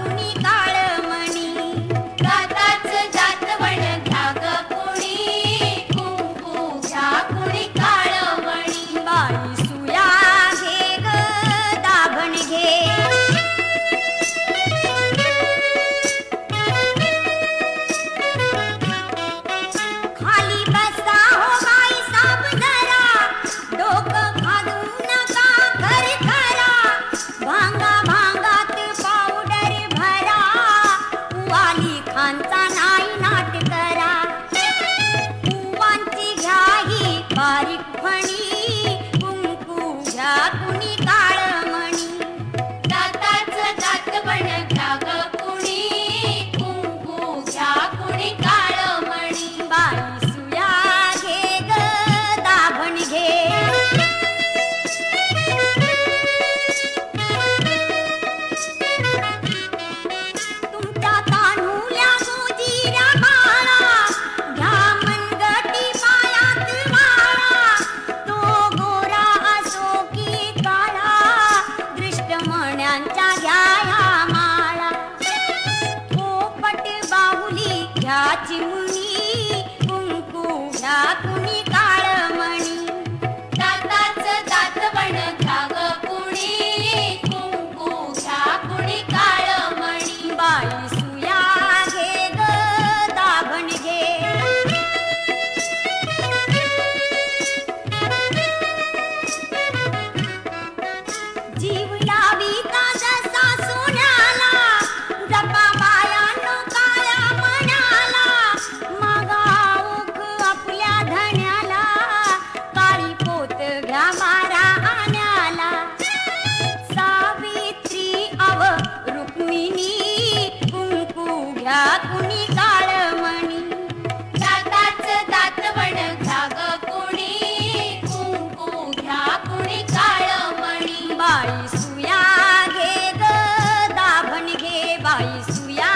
कुणी काळमणी. दाताच दातवण घ्या ग कुणी, कुंकू घ्या कुणी काळमणी. बाई सुया घे ग दाभण घे. खाली बसा हो बाई साब जरा, डोकं घालू नका घर करा. भांगा भांगात पावडर भरा, वाली खानचा नाही नाट करा. कुवांची घ्या ही बारीक फणी, कुंकू घ्या कुणी काळमणी. दाताच दातवण घ्या ग कुणी, कुंकू घ्या कुणी काळमणी. बाई सुया घे ग दाभण घे. तुमच्या तान्हुल्या गोजीऱ्या बाळा, घ्या मनगटी पायात वाळा. तो गोरा असो की काळा, दृष्टमण्यांच्या घ्या ह्या माळा. पोपट बाहुली घ्या चिमुणी, कुंकू घ्या कुणी काळमणी. दाताच दातवण घ्या ग कुणी, कुंकू घ्या कुणी काळमणी. बाई सुया घे ग दाभण घे. जीव लाविता जसा सोन्याला, जपा बायानो काळ्या मनाला. मागा ओख आपल्या धन्याला, काळी पोत घ्या बारा आण्याला. सावित्री अव रुक्मिणी, कुंकू घ्या कुणी काळमणी. दाताच दातवण घ्या ग कुणी, कुंकू घ्या कुणी काळमणी. बाई सुया घे ग दाभण घे. बाई सुया